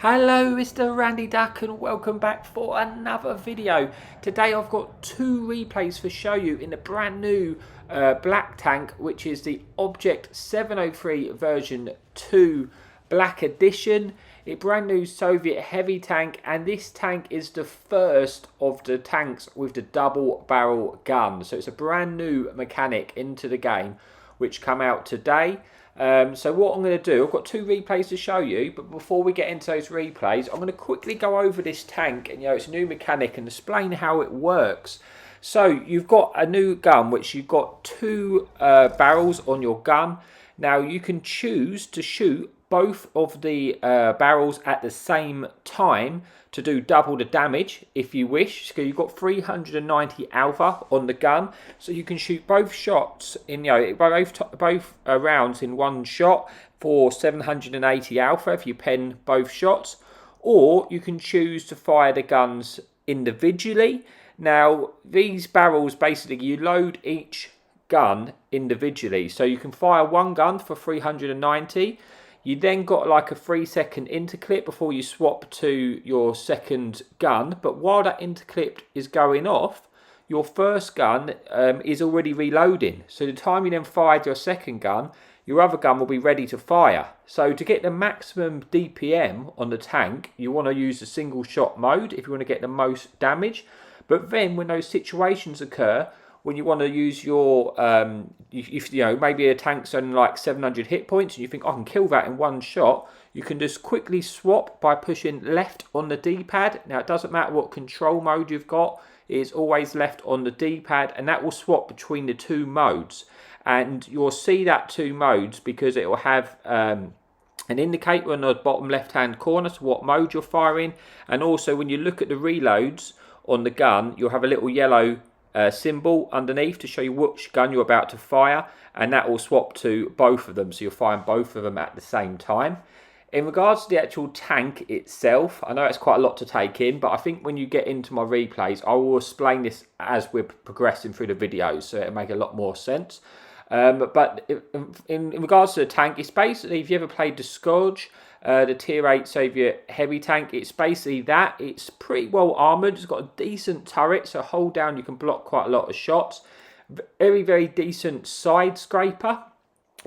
Hello, Mr. Randy Duck, and welcome back for another video. Today I've got two replays to show you in the brand new black tank, which is the Object 703 version 2 Black Edition. A brand new Soviet heavy tank, and this tank is the first of the tanks with the double barrel gun. So it's a brand new mechanic into the game, which come out today. So what I'm going to do, I've got two replays to show you, but before we get into those replays, I'm going to quickly go over this tank and its new mechanic and explain how it works. So you've got a new gun, which you've got two barrels on your gun. Now you can choose to shoot both of the barrels at the same time to do double the damage if you wish. So you've got 390 alpha on the gun, so you can shoot both shots in both rounds in one shot for 780 alpha if you pen both shots, or you can choose to fire the guns individually. Now these barrels, basically you load each gun individually, so you can fire one gun for 390. You then got like a 3-second interclip before you swap to your second gun. But while that interclip is going off, your first gun is already reloading. So the time you then fired your second gun, your other gun will be ready to fire. So to get the maximum DPM on the tank, you want to use the single shot mode if you want to get the most damage. But then when those situations occur, when you want to use your, maybe a tank's only like 700 hit points and you think, I can kill that in one shot, you can just quickly swap by pushing left on the D-pad. Now, it doesn't matter what control mode you've got, it's always left on the D-pad, and that will swap between the two modes. And you'll see that two modes because it will have an indicator on the bottom left-hand corner to what mode you're firing. And also, when you look at the reloads on the gun, you'll have a little yellow symbol underneath to show you which gun you're about to fire, and that will swap to both of them, so you're firing both of them at the same time. In regards to the actual tank itself, I know it's quite a lot to take in, but I think when you get into my replays, I will explain this as we're progressing through the videos, so it'll make a lot more sense. But in regards to the tank, it's basically, if you ever played the Scourge, the tier 8 Soviet heavy tank, it's basically that. It's pretty well armoured, it's got a decent turret, so hold down you can block quite a lot of shots. Very, very decent side scraper,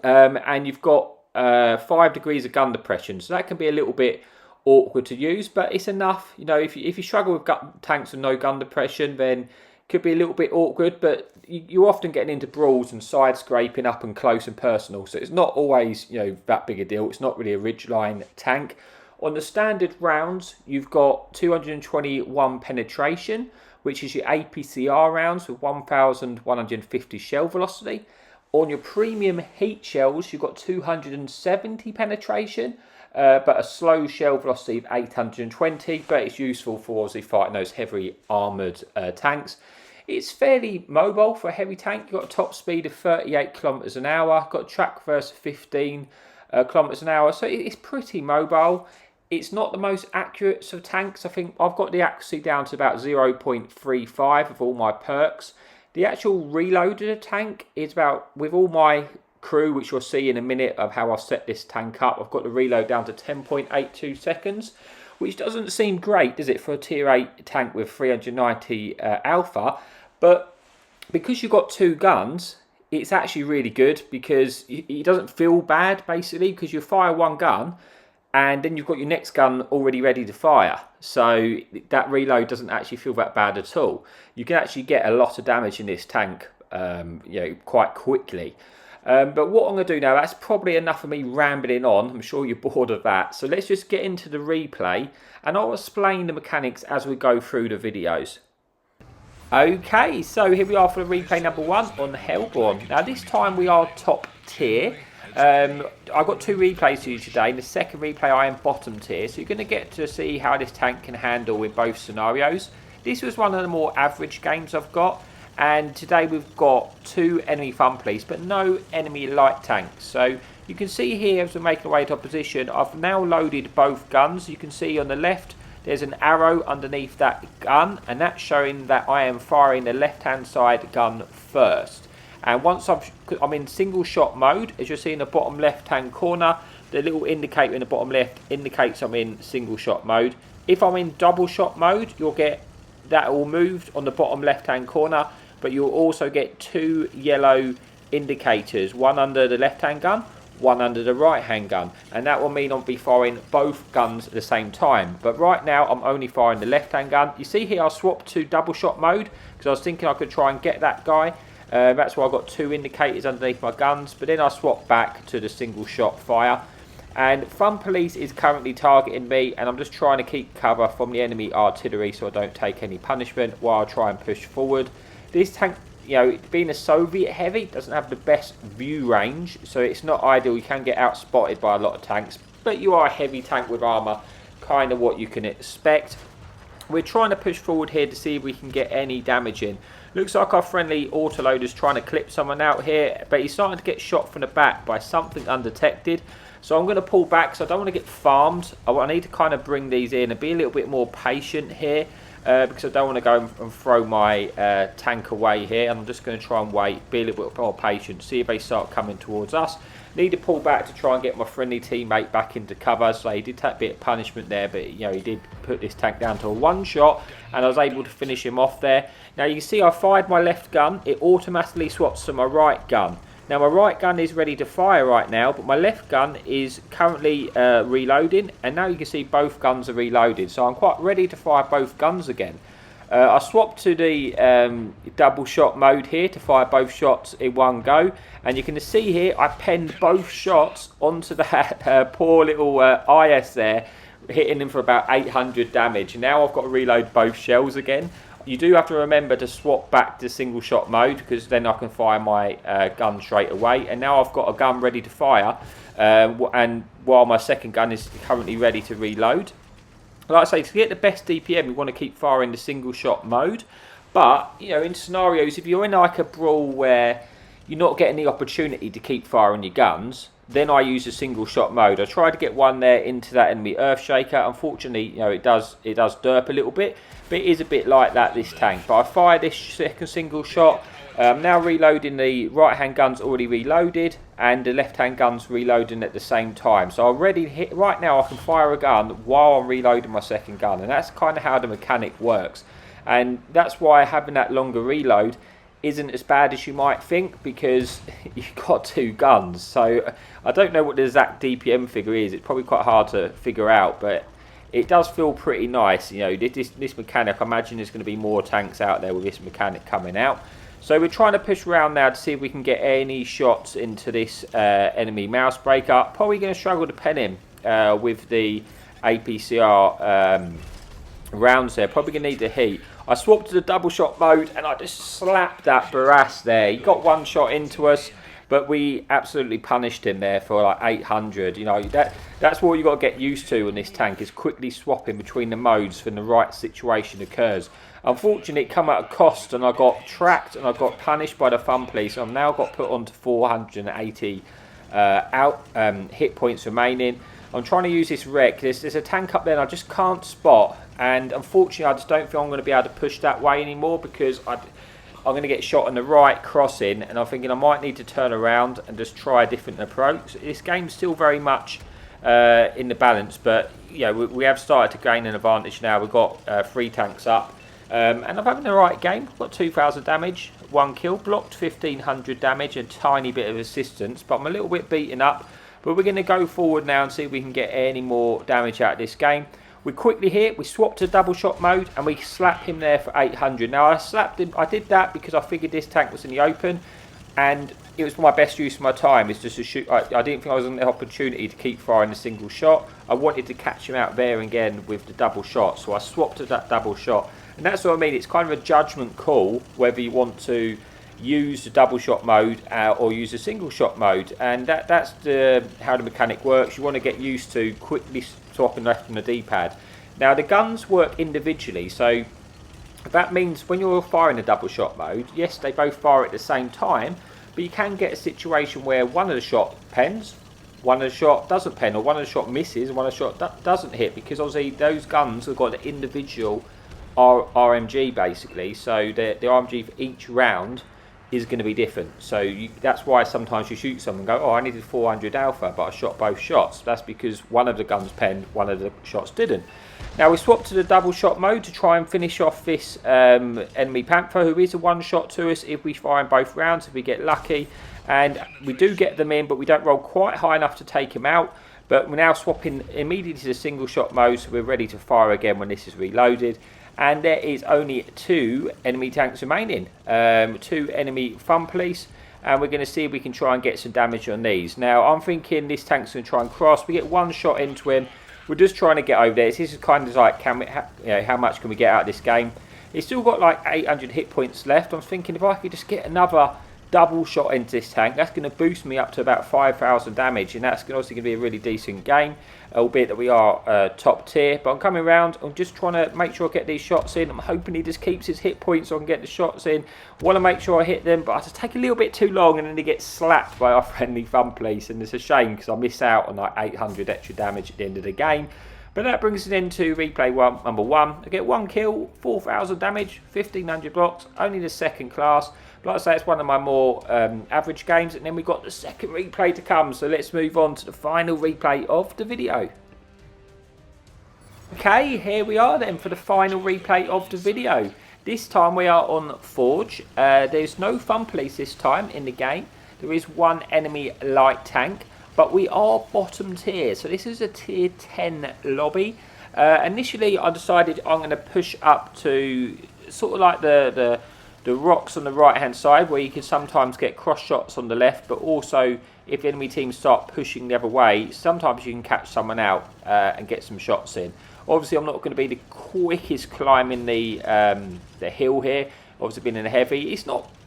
and you've got 5 degrees of gun depression, so that can be a little bit awkward to use, but it's enough. If you struggle with tanks with no gun depression, then could be a little bit awkward, but you're often getting into brawls and side scraping up and close and personal, so it's not always that big a deal. It's not really a ridgeline tank. On the standard rounds, you've got 221 penetration, which is your APCR rounds with 1150 shell velocity. On your premium heat shells, you've got 270 penetration, but a slow shell velocity of 820, but it's useful for obviously fighting those heavily armoured tanks. It's fairly mobile for a heavy tank. You've got a top speed of 38 kilometers an hour, got a track reverse of 15 kilometers an hour, so it's pretty mobile. It's not the most accurate of tanks. I think I've got the accuracy down to about 0.35 of all my perks. The actual reload of the tank is about, with all my crew, which you'll see in a minute of how I've set this tank up, I've got the reload down to 10.82 seconds, which doesn't seem great, does it, for a tier 8 tank with 390 alpha, but because you've got two guns, it's actually really good because it doesn't feel bad, basically, because you fire one gun and then you've got your next gun already ready to fire, so that reload doesn't actually feel that bad at all. You can actually get a lot of damage in this tank quite quickly. But what I'm going to do now, that's probably enough of me rambling on. I'm sure you're bored of that. So let's just get into the replay, and I'll explain the mechanics as we go through the videos. Okay, so here we are for the replay number 1 on Hellborn. Now this time we are top tier. I've got two replays to you today. In the second replay I am bottom tier, so you're going to get to see how this tank can handle in both scenarios. This was one of the more average games I've got. And today we've got 2 enemy fun police, but no enemy light tanks. So you can see here as we're making our way to opposition, I've now loaded both guns. You can see on the left there's an arrow underneath that gun, and that's showing that I am firing the left hand side gun first. And once I'm in single shot mode, as you'll see in the bottom left hand corner, the little indicator in the bottom left indicates I'm in single shot mode. If I'm in double shot mode, you'll get that all moved on the bottom left hand corner, but you'll also get 2 yellow indicators, one under the left hand gun, one under the right hand gun, and that will mean I'll be firing both guns at the same time. But right now I'm only firing the left hand gun. You see here I swapped to double shot mode because I was thinking I could try and get that guy. That's why I got 2 indicators underneath my guns, but then I swapped back to the single shot fire. And Fun Police is currently targeting me, and I'm just trying to keep cover from the enemy artillery so I don't take any punishment while I try and push forward. This tank, you know, being a Soviet heavy, doesn't have the best view range, so it's not ideal. You can get out spotted by a lot of tanks, but you are a heavy tank with armour, kind of what you can expect. We're trying to push forward here to see if we can get any damage in. Looks like our friendly autoloader's trying to clip someone out here, but he's starting to get shot from the back by something undetected. So I'm going to pull back, so I don't want to get farmed. I need to kind of bring these in and be a little bit more patient here. Because I don't want to go and throw my tank away here. I'm just going to try and wait, be a little bit more patient, see if they start coming towards us. Need to pull back to try and get my friendly teammate back into cover. So he did take a bit of punishment there, but you know, he did put this tank down to a 1 shot, and I was able to finish him off there. Now you can see I fired my left gun, it automatically swaps to my right gun. Now my right gun is ready to fire right now, but my left gun is currently reloading, and now you can see both guns are reloaded, so I'm quite ready to fire both guns again. I swapped to the double shot mode here to fire both shots in one go, and you can see here I penned both shots onto that poor little IS there, hitting him for about 800 damage. Now I've got to reload both shells again. You do have to remember to swap back to single shot mode, because then I can fire my gun straight away. And now I've got a gun ready to fire, and while my second gun is currently ready to reload. Like I say, to get the best DPM, you want to keep firing the single shot mode. But, you know, in scenarios, if you're in like a brawl where you're not getting the opportunity to keep firing your guns, then I use a single shot mode. I tried to get one there into that enemy Earthshaker. Unfortunately, you know, it does derp a little bit, but it is a bit like that, this tank. But I fired this second single shot. Now reloading, the right hand gun's already reloaded, and the left hand gun's reloading at the same time. So I'm ready to hit. Right now I can fire a gun while I'm reloading my second gun, and that's kind of how the mechanic works. And that's why having that longer reload isn't as bad as you might think, because you've got 2 guns. So I don't know what the exact DPM figure is. It's probably quite hard to figure out, but it does feel pretty nice. You know, this mechanic, I imagine there's going to be more tanks out there with this mechanic coming out. So we're trying to push around now to see if we can get any shots into this enemy mouse breaker. Probably going to struggle to pen him with the APCR rounds there. Probably going to need the heat. I swapped to the double shot mode, and I just slapped that Barras there. He got 1 shot into us, but we absolutely punished him there for like 800. You know, that's what you got to get used to in this tank, is quickly swapping between the modes when the right situation occurs. Unfortunately, it come at a cost, and I got tracked and I got punished by the Fun Police. I've now got put onto 480 hit points remaining. I'm trying to use this wreck. There's a tank up there and I just can't spot, and unfortunately I just don't feel I'm going to be able to push that way anymore, because I'm going to get shot on the right crossing, and I'm thinking I might need to turn around and just try a different approach. This game's still very much in the balance, but yeah, we have started to gain an advantage now. We've got 3 tanks up, and I'm having the right game. I've got 2,000 damage, 1 kill, blocked 1,500 damage, a tiny bit of assistance, but I'm a little bit beaten up. But we're going to go forward now and see if we can get any more damage out of this game. We quickly hit, we swapped to double shot mode, and we slapped him there for 800. Now I slapped him, I did that because I figured this tank was in the open, and it was my best use of my time, is just to shoot. I didn't think I was on the opportunity to keep firing a single shot. I wanted to catch him out there again with the double shot, so I swapped to that double shot. And that's what I mean, it's kind of a judgment call whether you want to use the double shot mode or use the single shot mode, and that's how the mechanic works. You want to get used to quickly swapping left on the D-pad. Now the guns work individually, so that means when you're firing a double shot mode, yes, they both fire at the same time, but you can get a situation where one of the shot pens, one of the shot doesn't pen, or one of the shot misses, and one of the shot doesn't hit, because obviously those guns have got the individual RMG basically, so the RMG for each round is going to be different. So that's why sometimes you shoot someone and go, oh, I needed 400 alpha, but I shot both shots. That's because one of the guns penned, one of the shots didn't. Now we swapped to the double shot mode to try and finish off this enemy Panther, who is a one shot to us if we fire in both rounds, if we get lucky. And we do get them in, but we don't roll quite high enough to take him out. But we're now swapping immediately to the single shot mode, so we're ready to fire again when this is reloaded. And there is only 2 enemy tanks remaining, 2 enemy fun police, and we're going to see if we can try and get some damage on these. Now I'm thinking this tank's going to try and cross. We get one shot into him. We're just trying to get over there. This is kind of like, how much can we get out of this game? He's still got like 800 hit points left. I'm thinking if I could just get another double shot into this tank, that's going to boost me up to about 5,000 damage, and that's obviously going to be a really decent game, albeit that we are top tier. But I'm coming around, I'm just trying to make sure I get these shots in. I'm hoping he just keeps his hit points so I can get the shots in. I want to make sure I hit them, but I just take a little bit too long, and then he gets slapped by our friendly fun police, and it's a shame because I miss out on like 800 extra damage at the end of the game. But that brings us into replay number 1. I get 1 kill, 4,000 damage, 1,500 blocks, only the second class. But like I say, it's one of my more average games. And then we've got the second replay to come. So let's move on to the final replay of the video. Okay, here we are then for the final replay of the video. This time we are on Forge. There's no fun police this time in the game. There is 1 enemy light tank. But we are bottom tier, so this is a tier 10 lobby. Initially, I decided I'm going to push up to sort of like the rocks on the right-hand side, where you can sometimes get cross shots on the left, but also if enemy teams start pushing the other way, sometimes you can catch someone out and get some shots in. Obviously, I'm not going to be the quickest climbing the hill here. Obviously being in a heavy,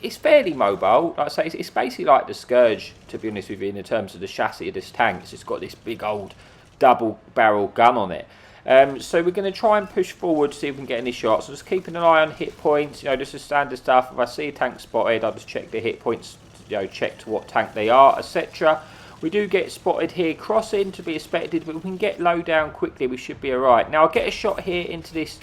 it's fairly mobile. Like I say, it's basically like the Scourge, to be honest with you, in terms of the chassis of this tank. It's just got this big old double barrel gun on it. So we're going to try and push forward to see if we can get any shots. So just keeping an eye on hit points, just the standard stuff. If I see a tank spotted, I'll just check the hit points, check to what tank they are, etc. We do get spotted here crossing, to be expected, but we can get low down quickly. We should be alright. Now I'll get a shot here into this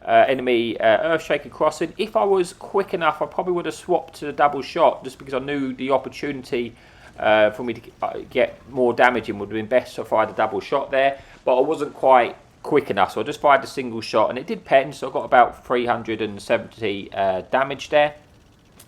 enemy Earthshaker crossing. If I was quick enough, I probably would have swapped to the double shot, just because I knew the opportunity for me to get more damage in would have been best if I had a double shot there, but I wasn't quite quick enough, so I just fired a single shot, and it did pen, so I got about 370 damage there.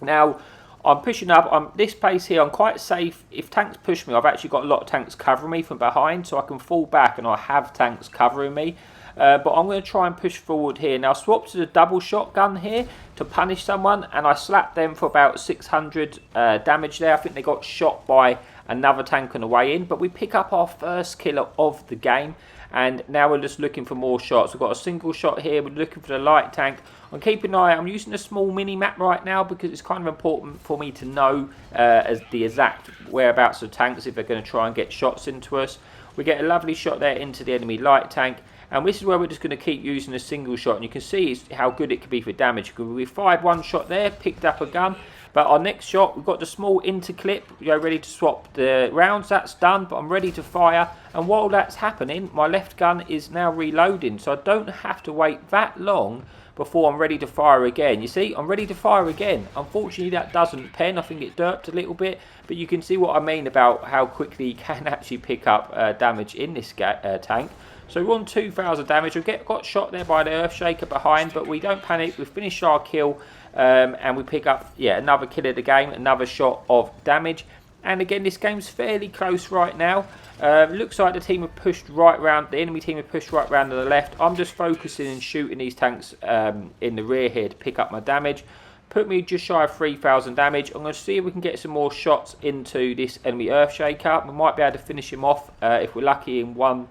Now I'm pushing up. This place here, I'm quite safe. If tanks push me, I've actually got a lot of tanks covering me from behind, so I can fall back and I have tanks covering me. But I'm going to try and push forward here. Now, swap to the double shotgun here to punish someone, and I slapped them for about 600 damage there. I think they got shot by another tank on the way in, but we pick up our first kill of the game, and now we're just looking for more shots. We've got a single shot here. We're looking for the light tank. I'm keeping an eye. I'm using a small mini map right now because it's kind of important for me to know as the exact whereabouts of tanks if they're going to try and get shots into us. We get a lovely shot there into the enemy light tank. And this is where we're just going to keep using a single shot. And you can see how good it can be for damage. We fired 1 shot there, picked up a gun. But our next shot, we've got the small interclip, ready to swap the rounds. That's done, but I'm ready to fire. And while that's happening, my left gun is now reloading. So I don't have to wait that long before I'm ready to fire again. You see, I'm ready to fire again. Unfortunately, that doesn't pen. I think it derped a little bit. But you can see what I mean about how quickly you can actually pick up damage in this tank. So we're on 2,000 damage. We got shot there by the Earthshaker behind, but we don't panic. We finish our kill, and we pick up another kill of the game, another shot of damage. And again, this game's fairly close right now. Looks like the team have pushed right round. The enemy team have pushed right round to the left. I'm just focusing and shooting these tanks in the rear here to pick up my damage. Put me just shy of 3,000 damage. I'm going to see if we can get some more shots into this enemy Earthshaker. We might be able to finish him off if we're lucky in one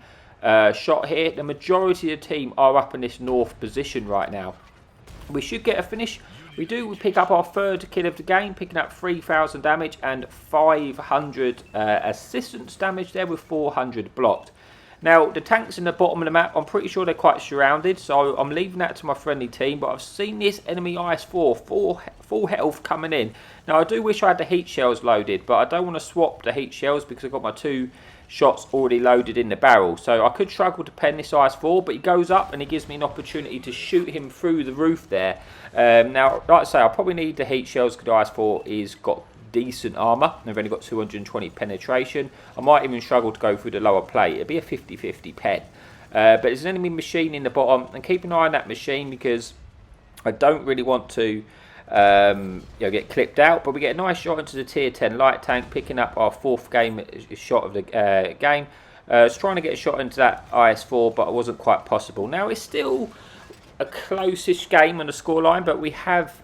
shot here. The majority of the team are up in this north position right now. We should get a finish. We do. We pick up our third kill of the game, picking up 3,000 damage and 500 assistance damage there with 400 blocked. Now, the tanks in the bottom of the map, I'm pretty sure they're quite surrounded, so I'm leaving that to my friendly team. But I've seen this enemy IS-4, full health coming in. Now, I do wish I had the heat shells loaded, but I don't want to swap the heat shells because I've got my 2 shots already loaded in the barrel. So I could struggle to pen this IS-4, but he goes up and he gives me an opportunity to shoot him through the roof there. Now, like I say, I probably need the heat shells because the IS-4 is got decent armour. They've only got 220 penetration. I might even struggle to go through the lower plate. It'd be a 50-50 pen. But there's an enemy machine in the bottom, and keep an eye on that machine because I don't really want to get clipped out. But we get a nice shot into the tier 10 light tank, picking up our 4th game shot of the game. I was trying to get a shot into that IS-4, but it wasn't quite possible. Now it's still a close-ish game on the scoreline, but we have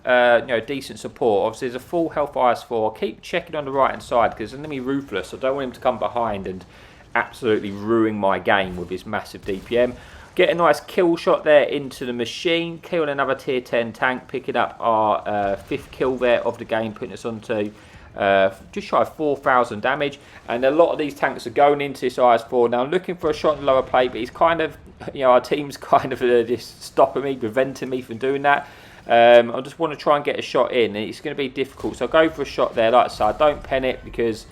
decent support. Obviously, there's a full health IS-4. I'll keep checking on the right hand side because there's an enemy ruthless. I don't want him to come behind and absolutely ruin my game with his massive DPM. Get a nice kill shot there into the machine, killing another tier 10 tank, picking up our 5th kill there of the game, putting us onto just shy of 4,000 damage. And a lot of these tanks are going into this IS-4. Now I'm looking for a shot in the lower plate, but he's kind of, our team's kind of just stopping me, preventing me from doing that. I just want to try and get a shot in, and it's going to be difficult. So I'll go for a shot there. Like I said, I don't pen it because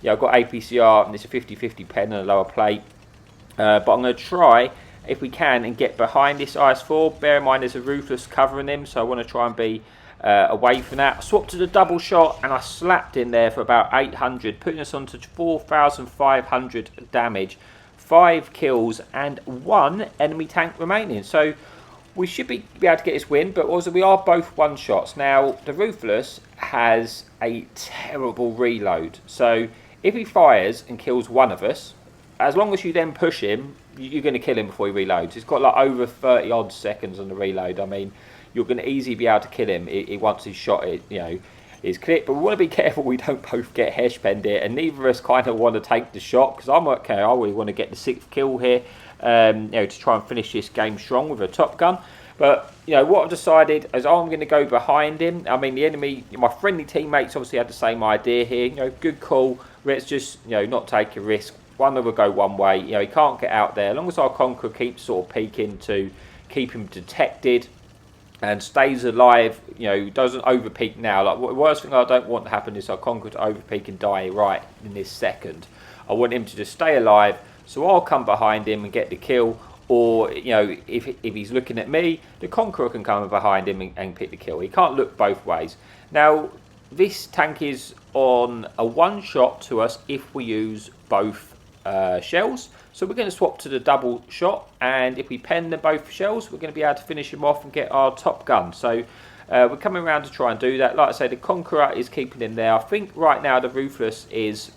I've got APCR and it's a 50-50 pen on the lower plate. But I'm going to try, if we can, and get behind this IS-4. Bear in mind there's a ruthless covering him, so I want to try and be away from that. I swapped to the double shot and I slapped in there for about 800, putting us on to 4,500 damage, 5 kills and 1 enemy tank remaining. So we should be able to get this win, but also we are both one shots. Now the ruthless has a terrible reload, so if he fires and kills one of us, as long as you then push him, you're going to kill him before he reloads. He's got like over 30 odd seconds on the reload. I mean, you're going to easily be able to kill him once he's shot it, is clipped. But we want to be careful we don't both get hesh penned here, and neither of us kind of want to take the shot, because I'm okay. I really want to get the 6th kill here, to try and finish this game strong with a top gun. But what I've decided is I'm going to go behind him. I mean, the enemy, my friendly teammates obviously had the same idea here. Good call. Let's just not take a risk. One of them will go one way. He can't get out there. As long as our Conqueror keeps sort of peeking to keep him detected and stays alive, doesn't overpeak now. Like, the worst thing I don't want to happen is our Conqueror to overpeak and die right in this second. I want him to just stay alive, so I'll come behind him and get the kill. Or, if he's looking at me, the Conqueror can come behind him and pick the kill. He can't look both ways. Now, this tank is on a one-shot to us if we use both shells. So we're going to swap to the double shot, and if we pen them both shells, we're going to be able to finish them off and get our top gun. So we're coming around to try and do that. Like I say, the Conqueror is keeping him there. I think right now the Ruthless is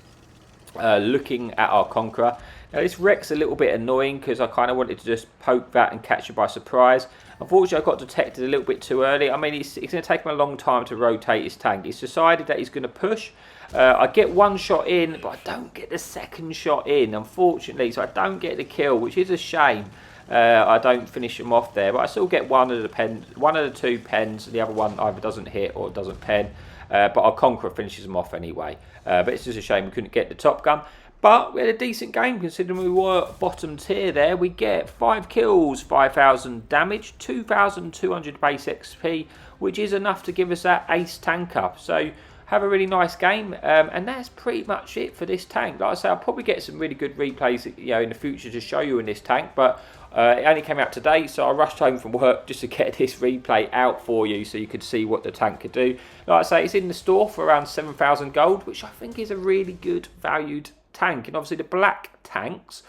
looking at our Conqueror. Now this wreck's a little bit annoying because I kind of wanted to just poke that and catch it by surprise. Unfortunately, I got detected a little bit too early. I mean, it's going to take him a long time to rotate his tank. He's decided that he's going to push. I get one shot in, but I don't get the second shot in, unfortunately. So I don't get the kill, which is a shame. I don't finish him off there, but I still get one of the 2 pens. The other one either doesn't hit or doesn't pen. But our Conqueror finishes him off anyway. But it's just a shame we couldn't get the top gun. But we had a decent game considering we were bottom tier there. We get 5 kills, 5,000 damage, 2,200 base XP, which is enough to give us that ace tank up. So have a really nice game, and that's pretty much it for this tank. Like I say, I'll probably get some really good replays in the future to show you in this tank, but it only came out today, so I rushed home from work just to get this replay out for you so you could see what the tank could do. Like I say, it's in the store for around 7,000 gold, which I think is a really good valued tank. And obviously the black tanks,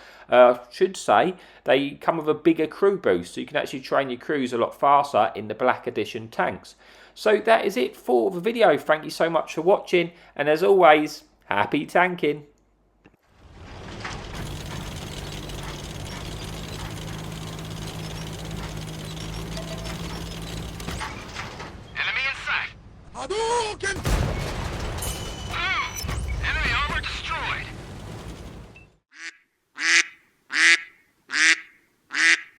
should say, they come with a bigger crew boost, so you can actually train your crews a lot faster in the black edition tanks. So that is it for the video. Thank you so much for watching, and as always, happy tanking. Enemy in sight. Hadouken!